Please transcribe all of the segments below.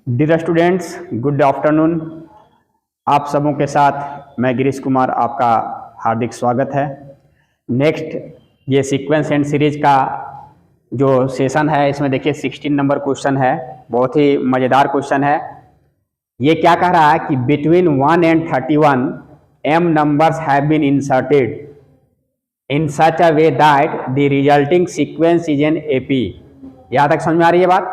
Dear students, good afternoon. आप सबों के साथ मैं गिरीश कुमार आपका हार्दिक स्वागत है। नेक्स्ट ये सीक्वेंस एंड सीरीज का जो सेशन है, इसमें देखिए 16 नंबर क्वेश्चन है। बहुत ही मज़ेदार क्वेश्चन है। ये क्या कह रहा है कि between 1 and 31 m numbers have been inserted in such a way that the resulting sequence is an AP। यहाँ तक समझ में आ रही है बात।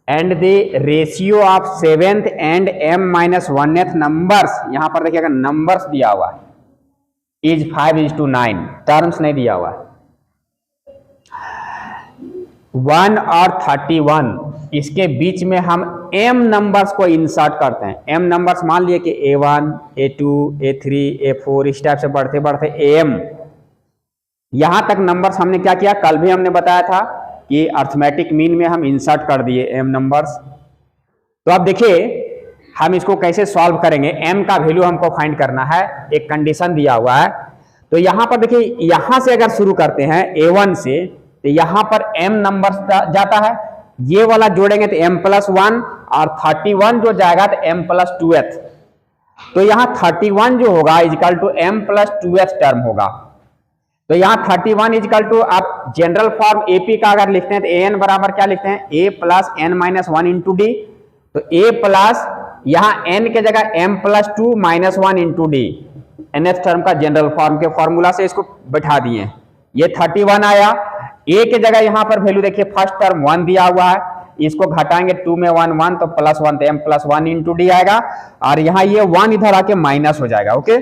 And the ratio of 7th and m-1th numbers, यहां पर देखिएगा नंबर्स दिया हुआ है, इज 5:9, टर्म्स नहीं दिया हुआ है। 1 और 31 इसके बीच में हम m नंबर्स को इंसर्ट करते हैं। m नंबर्स मान लिए कि A1, A2, A3, A4 इस टाइप से बढ़ते बढ़ते am, यहां तक नंबर्स हमने क्या किया, कल भी हमने बताया था कि अर्थमेटिक मीन में हम इंसर्ट कर दिए m नंबर्स। तो अब देखिए हम इसको कैसे सॉल्व करेंगे। m का वैल्यू हमको फाइंड करना है, एक कंडीशन दिया हुआ है। तो यहां पर देखिए, यहां से अगर शुरू करते हैं A1 से, तो यहां पर m नंबर्स जाता है, ये वाला जोड़ेंगे तो m+1, और 31 जो जाएगा तो m+2th। तो यहां 31 जो होगा इजिकल टू m+2th टर्म होगा। तो यहाँ 31 इजिकल टू, आप जनरल फॉर्म AP का अगर लिखते हैं तो an बराबर क्या लिखते हैं, a plus n-1 into D. तो a प्लस यहाँ n के जगह m+2 -1 into D, nth term का जनरल फॉर्म के फॉर्मूला से इसको बैठा दिए। ये 31 आया। a के जगह यहाँ पर वैल्यू देखिए, फर्स्ट टर्म 1 दिया हुआ है, इसको घटाएंगे 2 में 1 1, तो +1, तो m+1 इंटू डी आएगा। और यहाँ ये 1 इधर आके माइनस हो जाएगा। ओके,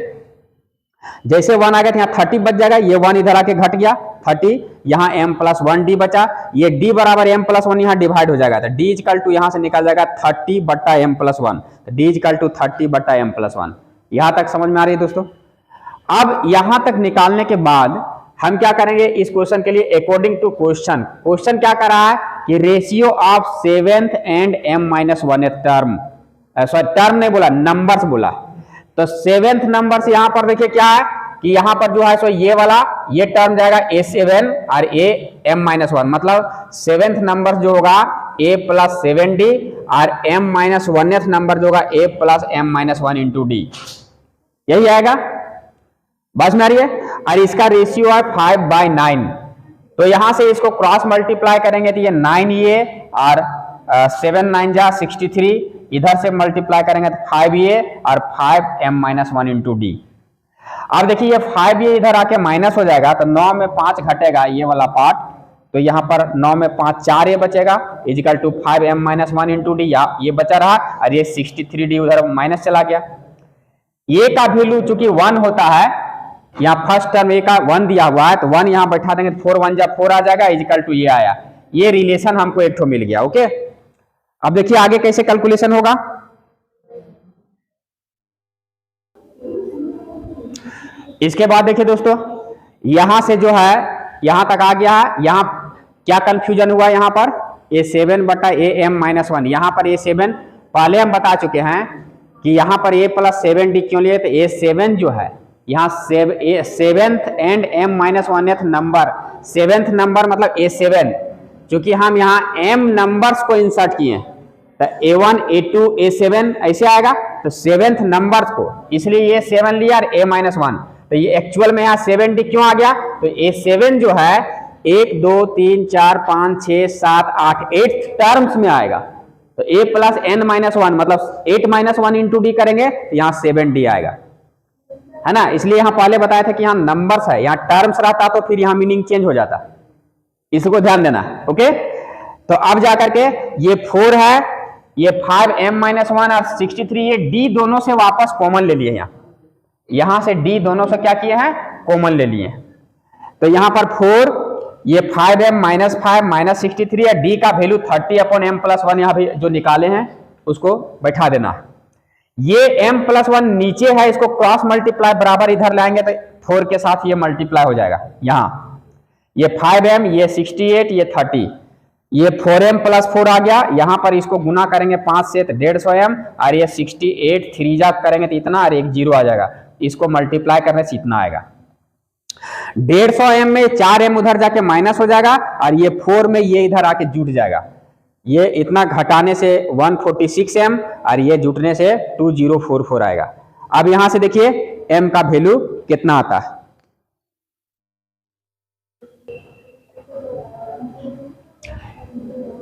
जैसे 1 आ गया तो यहाँ 30 बच जाएगा, ये 1 इधर आके घट गया 30, यहाँ m+1d बचा, ये d बराबर m+1 यहाँ डिवाइड हो जाएगा। तो d इक्वल टू यहाँ से निकल जाएगा 30/m+1, तो d इक्वल टू 30/m+1। यहाँ तक समझ में आ रही है दोस्तों। अब यहाँ तक निकालने के बाद हम क्या करेंगे इस क्वेश्चन के लिए, अकॉर्डिंग टू क्वेश्चन क्या कर रहा है कि ratio of 7th and m-1th term, sorry term नहीं बोला, नंबर्स बोला। तो 7th नंबर से यहां पर देखिए क्या है कि यहां पर जो है सो ये वाला ये टर्म जाएगा A7 और m-1, मतलब 7th नंबर जो होगा a + 7d, और m-1th नंबर जो होगा a + m-1 इंटू डी, यही आएगा। बस में आ रही है। और इसका रेशियो है 5/9। तो यहां से इसको क्रॉस मल्टीप्लाई करेंगे तो ये 9a और 7 9 जा 63, इधर से मल्टीप्लाई करेंगे तो 5a और 5m-1 इंटू डी। अब देखिए ये 5a इधर आके माइनस हो जाएगा, तो 9 में 5 घटेगा ये वाला पार्ट, तो यहाँ पर 9 में 5 4a बचेगा, is equal to 5m-1 into D, ये बचा रहा, और ये 63d उधर माइनस चला गया। a का वैल्यू चूंकि 1 होता है, यहाँ फर्स्ट टर्म a का 1 दिया हुआ है, तो 1 यहाँ बैठा देंगे, 4 1 जा 4 आ जाएगा, इजिकल टू ये आया। ये रिलेशन हमको एक ठो मिल गया। ओके, अब देखिए आगे कैसे कैलकुलेशन होगा। इसके बाद देखिए दोस्तों, यहां से जो है यहां तक आ गया है। यहां क्या कंफ्यूजन हुआ, यहां पर A7/am-1, यहां पर A7 पहले हम बता चुके हैं कि यहां पर a + 7d क्यों लिए, तो A7 जो है यहाँ 7th and m-1th number, 7th number मतलब A7, चूंकि हम यहाँ m नंबर्स को इंसर्ट किए हैं, तो A1 A2 A7 ऐसे आएगा। तो 7th नंबर्स को, इसलिए ये 7 लिया और a-1, तो ये एक्चुअल में यहाँ 7d क्यों आ गया, तो A7 जो है 1 2 3 4 5 6 7 8 8 टर्म्स में आएगा। तो a + n-1 मतलब 8-1 इंटू डी करेंगे तो यहाँ 7d आएगा, है ना। इसलिए यहाँ पहले बताया था कि यहाँ नंबर्स है, यहाँ टर्म्स रहता तो फिर यहाँ मीनिंग चेंज हो जाता, इसको ध्यान देना। ओके, तो अब जाकर के ये 4 है, ये 5m-1 और 63, ये d दोनों से वापस कॉमन ले लिए। यहां से d दोनों से क्या किए हैं, कॉमन ले लिए। तो यहां पर 4, ये 5m-5 -63 है, d का वैल्यू 30/m+1 यहाँ भी जो निकाले हैं उसको बैठा देना। ये m+1 नीचे है, इसको क्रॉस मल्टीप्लाई बराबर इधर लाएंगे तो 4 के साथ ये मल्टीप्लाई हो जाएगा। यहाँ ये 5m, ये 68, ये 30, ये 4m + 4 आ गया। यहाँ पर इसको गुना करेंगे 5 से तो 150m, और ये 68 3 जा करेंगे तो इतना, और एक 0 आ जाएगा, इसको मल्टीप्लाई करने से इतना आएगा। 150m में 4m उधर जाके माइनस हो जाएगा, और ये 4 में ये इधर आके जुट जाएगा, ये इतना घटाने से 146 एम और ये जुटने से 2044 आएगा। अब यहां से देखिए एम का वैल्यू कितना आता है।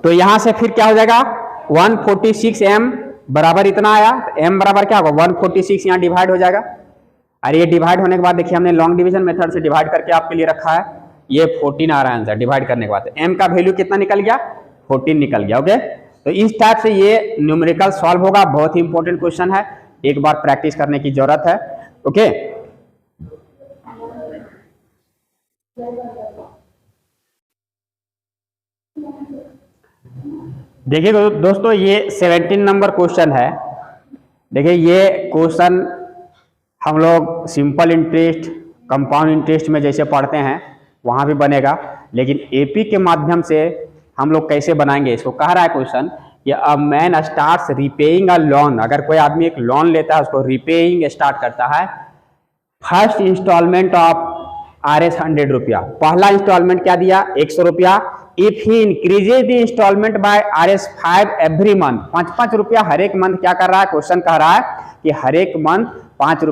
तो यहां से फिर क्या हो जाएगा 146 एम बराबर इतना आया, एम बराबर क्या होगा 146 यहां डिवाइड हो जाएगा। और ये डिवाइड होने के बाद देखिए हमने लॉन्ग डिवीजन मेथड से डिवाइड करके आपके लिए रखा है, ये 14 आ रहा है आंसर डिवाइड करने के बाद। एम का वैल्यू कितना निकल गया 14 निकल गया। ओके, तो इस टाइप से ये न्यूमेरिकल सॉल्व होगा। बहुत ही इंपॉर्टेंट क्वेश्चन है, एक बार प्रैक्टिस करने की जरूरत है। ओके, देखिए दोस्तों ये 17 नंबर क्वेश्चन है। देखिए ये क्वेश्चन हम लोग सिंपल इंटरेस्ट, कंपाउंड इंटरेस्ट में जैसे पढ़ते हैं वहां भी बनेगा, लेकिन एपी के माध्यम से हम लोग कैसे बनाएंगे इसको। कह रहा है क्वेश्चन कि a man starts repaying a loan, अगर कोई आदमी एक लोन लेता है उसको रिपेइंग स्टार्ट करता है। फर्स्ट इंस्टॉलमेंट ऑफ RS 100 रुपया, पहला इंस्टॉलमेंट क्या दिया 100 रुपया। If he increases the instalment by RS 5 every month, 5-5 रुपया हर एक मंथ क्या कर रहा है, क्वेश्चन कह रहा है कि हर एक मंथ 5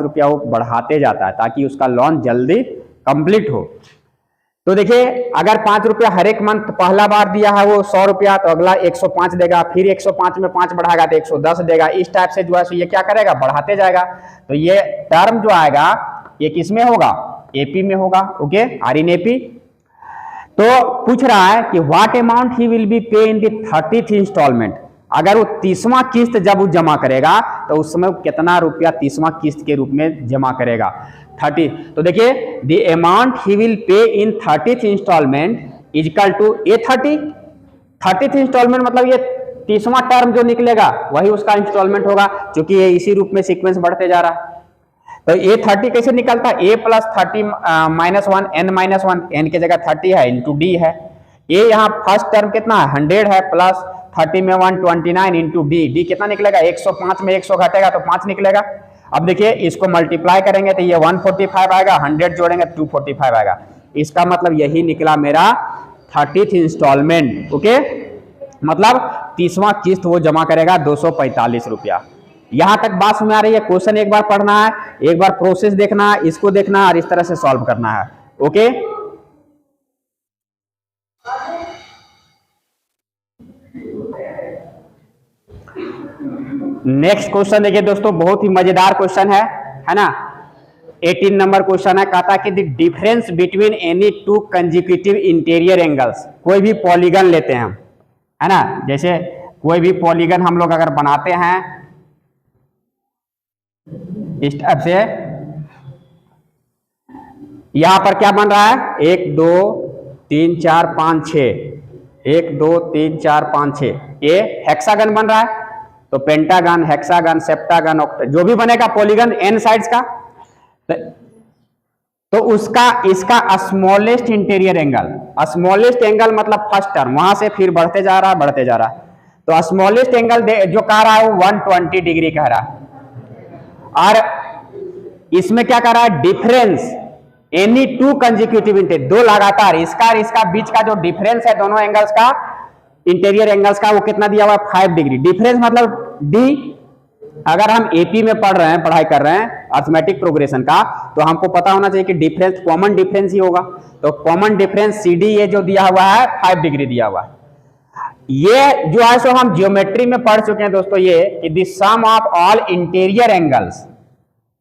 रुपया वो बढ़ाते जाता है ताकि उसका लोन जल्दी कंप्लीट हो। तो देखिए अगर 5 रुपया हर एक मंथ पहला बार दिया है वो 100 रुपया, तो अगला 105 देगा, फिर 105 में 5 बढ़ाएगा तो 110 देगा। इस टाइप से जो है ये क्या करेगा बढ़ाते जाएगा। तो ये टर्म जो आएगा ये किस में होगा, एपी में होगा। Okay, are in AP. तो पूछ रहा है कि what amount he will be pay in the 30th instalment, अगर वो 30वां किस्त जब वो जमा करेगा तो उस समय कितना रुपया 30वां किस्त के रूप में जमा करेगा 30। तो देखिए the amount he will pay in 30th instalment equal to a 30th instalment मतलब ये 30वां टर्म जो निकलेगा वही उसका इंस्टॉलमेंट होगा, क्योंकि ये इसी रूप में सीक्वेंस बढ़ते जा रहा है। तो ए 30 कैसे निकलता है, A plus 30 minus 1 N minus 1, N की जगह 30 है इंटू डी है। ए यहाँ फर्स्ट टर्म कितना है 100 है, प्लस 30 में 129 इंटू डी, डी कितना निकलेगा 105 में 100 घटेगा तो 5 निकलेगा। अब देखिए इसको मल्टीप्लाई करेंगे तो ये 145 आएगा, 100 जोड़ेंगे 245 आएगा। इसका मतलब यही निकला मेरा 30th इंस्टॉलमेंट। ओके, मतलब 30वां किस्त वो जमा करेगा 245 रुपया। यहां तक बात समझ आ रही है। क्वेश्चन एक बार पढ़ना है, एक बार प्रोसेस देखना है, इसको देखना है और इस तरह से सॉल्व करना है। ओके, नेक्स्ट क्वेश्चन देखिए दोस्तों, बहुत ही मजेदार क्वेश्चन है ना। 18 नंबर क्वेश्चन है, कहता कि the difference between any two consecutive interior angles, कोई भी पॉलीगन लेते हैं हम, है ना, जैसे कोई भी पॉलीगन हम लोग अगर बनाते हैं इस टाइप से, यहां पर क्या बन रहा है 1 2 3 4 5 6, 1 2 3 4 5 6, ये हेक्सागन बन रहा है। तो पेंटागन, हेक्सागन, सेप्टागन, जो भी बनेगा पॉलीगन एन साइड्स का, तो उसका इसका smallest interior angle, smallest angle मतलब फर्स्ट टर्म, वहां से फिर बढ़ते जा रहा है बढ़ते जा रहा है। तो स्मॉलेस्ट एंगल जो कह रहा है वो 120 डिग्री कह रहा है। और इसमें क्या कर रहा है difference any two consecutive interior, दो लगातार, इसका और इसका बीच का जो डिफरेंस है दोनों एंगल्स का, इंटीरियर एंगल्स का, वो कितना दिया हुआ है 5 डिग्री। डिफरेंस मतलब डी, अगर हम एपी में पढ़ रहे हैं, पढ़ाई कर रहे हैं अर्थमेटिक प्रोग्रेशन का, तो हमको पता होना चाहिए कि डिफरेंस कॉमन डिफरेंस ही होगा। तो कॉमन डिफरेंस CD ये जो दिया हुआ है 5 डिग्री दिया हुआ है। ये जो है सो हम ज्योमेट्री में पढ़ चुके हैं दोस्तों, ये कि the sum of all interior angles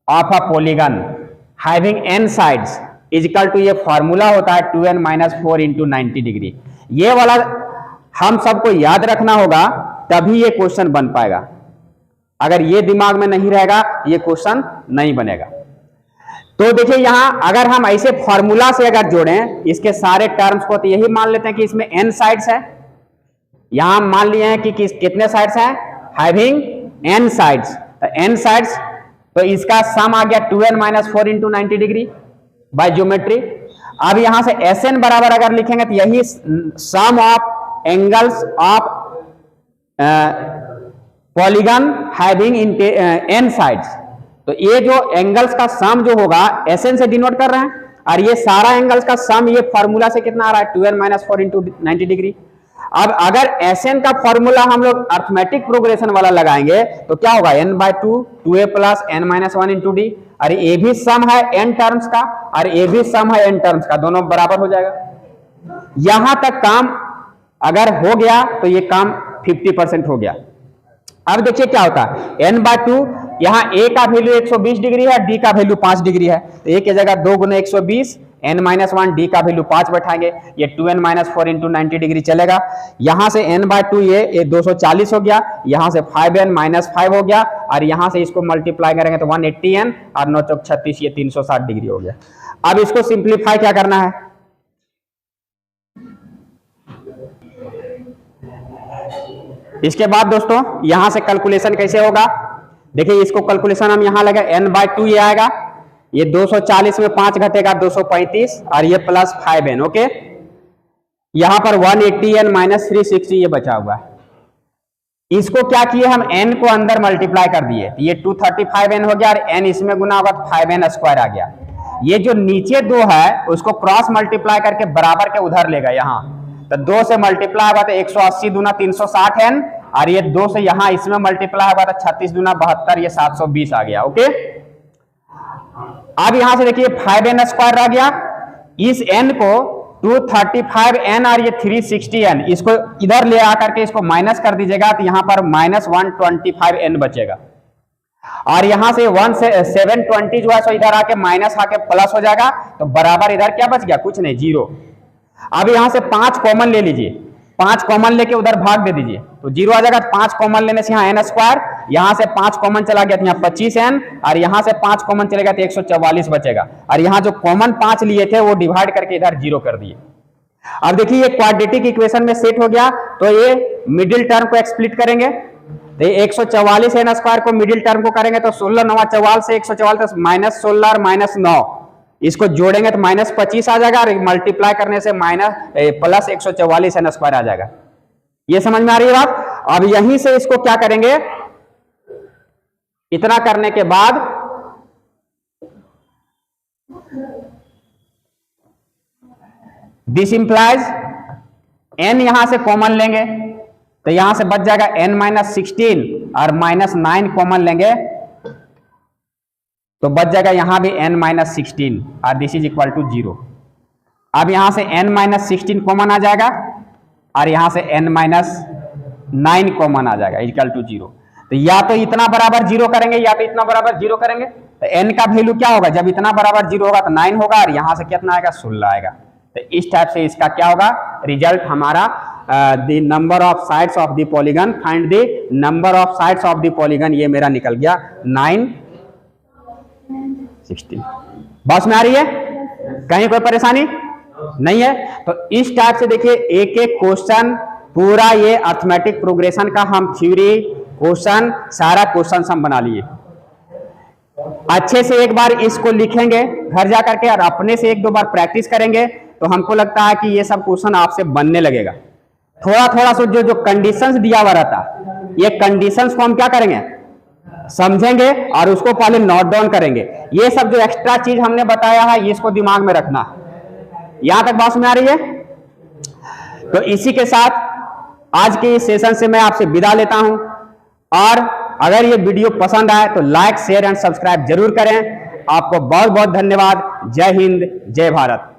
of a polygon having n sides is equal to, ये फॉर्मूला होता है 2n - 4 इंटू 90 डिग्री। ये वाला हम सबको याद रखना होगा, तभी ये क्वेश्चन बन पाएगा। अगर ये दिमाग में नहीं रहेगा ये क्वेश्चन नहीं बनेगा। तो देखिए यहां अगर हम ऐसे फॉर्मूला से अगर जोड़ें इसके सारे टर्म्स को, तो यही मान लेते हैं कि इसमें n साइड्स है। यहां मान लिए हैं कि कितने साइड्स हैं, हैविंग n साइड्स। तो n साइड्स, तो इसका सम आ गया 2n - 4 into 90 degree by geometry. अब यहां से Sn बराबर अगर लिखेंगे तो यही sum of angles of polygon having n sides. तो ये जो एंगल्स का सम जो होगा Sn से डिनोट कर रहे हैं, और ये सारा एंगल्स का सम ये फॉर्मूला से कितना आ रहा है 2n - 4 इंटू 90 डिग्री। अब अगर Sn का फॉर्मूला हम लोग अर्थमेटिक प्रोग्रेशन वाला लगाएंगे तो क्या होगा, n/2 2a plus n minus 1 into D. अरे ये भी सम है n टर्म्स का, और ये भी सम है n टर्म्स का, दोनों बराबर हो जाएगा। यहां तक काम अगर हो गया तो ये काम 50% हो गया। अब देखिए क्या होता है, n/2 यहाँ a का वैल्यू 120 डिग्री है, d का वैल्यू 5 डिग्री है, तो a की जगह 2 गुना 120 n माइनस 1, डी का वैल्यू 5 बैठाएंगे, ये 2n माइनस 4 इंटू 90 डिग्री चलेगा। यहां से n/2 ये 240 हो गया, यहां से 5n माइनस 5 हो गया, और यहां से इसको मल्टीप्लाई करेंगे तो 180n और 9 चौक 36, ये 360 डिग्री हो गया। अब इसको सिंप्लीफाई क्या करना है, इसके बाद दोस्तों यहां से कैलकुलेशन कैसे होगा, देखिए इसको कैलकुलेशन हम यहां लगे, n/2 ये आएगा, ये 240 में 5 घटेगा 235, और ये प्लस 5n। ओके, यहां पर 180n माइनस 360 ये बचा हुआ है। इसको क्या किए हम, n को अंदर मल्टीप्लाई कर दिए, ये 235n हो गया, और n इसमें गुना होगा तो 5n स्क्वायर आ गया। ये जो नीचे 2 है उसको क्रॉस मल्टीप्लाई करके बराबर के उधर लेगा, यहां तो 2 से मल्टीप्लाई होगा तो 180 दूना 360n, और ये 2 से यहां इसमें मल्टीप्लाई होगा तो 36 दूना 72, ये 720 आ गया। ओके, अब यहां से देखिए 5n स्क्वायर रह गया, इस n को 235n और ये 360n इसको इधर ले आकर के इसको माइनस कर दीजिएगा, तो यहां पर माइनस 125n बचेगा, और यहां से 720 जो है सो इधर आके माइनस आके प्लस हो जाएगा, तो बराबर इधर क्या बच गया, कुछ नहीं, 0। अब यहां से 5 कॉमन ले लीजिए, 5 कॉमन लेके उधर भाग दे दीजिए तो 0 आ जाएगा। 5 कॉमन लेने से यहाँ n स्क्वायर, यहां से 5 कॉमन चला गया तो यहाँ 25n, और यहां से 5 कॉमन चलेगा तो 144 बचेगा, और यहाँ जो कॉमन 5 लिए थे वो डिवाइड करके इधर 0 कर दिए। अब देखिए ये क्वाड्रेटिक इक्वेशन में सेट हो गया, तो ये मिडिल टर्म को एक्सप्लिट करेंगे, तो 144n स्क्वायर को मिडिल टर्म को करेंगे तो 16 9 44 से 144 माइनस 16 और माइनस 9 इसको जोड़ेंगे तो माइनस 25 आ जाएगा, और मल्टीप्लाई करने से माइनस प्लस 144n स्क्वायर आ जाएगा। ये समझ में आ रही है बात। अब यहीं से इसको क्या करेंगे, इतना करने के बाद दिस इंप्लाइज n यहां से कॉमन लेंगे तो यहां से बच जाएगा n माइनस 16, और माइनस 9 कॉमन लेंगे तो बच जाएगा यहां भी n माइनस 16, और दिस इज इक्वल टू 0। अब यहां से n माइनस 16 कॉमन आ जाएगा, और यहां से n माइनस 9 कॉमन आ जाएगा इक्वल टू 0। तो या तो इतना बराबर 0 करेंगे या तो इतना बराबर 0 करेंगे, तो n का वैल्यू क्या होगा, जब इतना बराबर 0 होगा तो 9 होगा, और यहां से कितना आएगा, 16 आएगा। तो इस टाइप से इसका क्या होगा रिजल्ट हमारा, the number of sides of the polygon, find the number of sides of the polygon, ये मेरा निकल गया 9 16। बस में आ रही है, कहीं कोई परेशानी नहीं है। तो इस टाइप से देखिए एक एक क्वेश्चन पूरा ये अर्थमेटिक प्रोग्रेशन का हम थ्योरी क्वेश्चन सारा क्वेश्चन हम बना लिए। अच्छे से एक बार इसको लिखेंगे घर जा करके और अपने से 1-2 बार प्रैक्टिस करेंगे तो हमको लगता है कि ये सब क्वेश्चन आपसे बनने लगेगा। थोड़ा थोड़ा सा जो कंडीशंस दिया हुआ रहता ये कंडीशंस को हम क्या करेंगे, समझेंगे और उसको पहले नोट डाउन करेंगे। ये सब जो एक्स्ट्रा चीज हमने बताया है इसको दिमाग में रखना। यहां तक बात में आ रही है? तो इसी के साथ आज के इस सेशन से मैं आपसे विदा लेता हूं, और अगर ये वीडियो पसंद आए तो लाइक शेयर एंड सब्सक्राइब जरूर करें। आपको बहुत बहुत धन्यवाद। जय हिंद, जय भारत।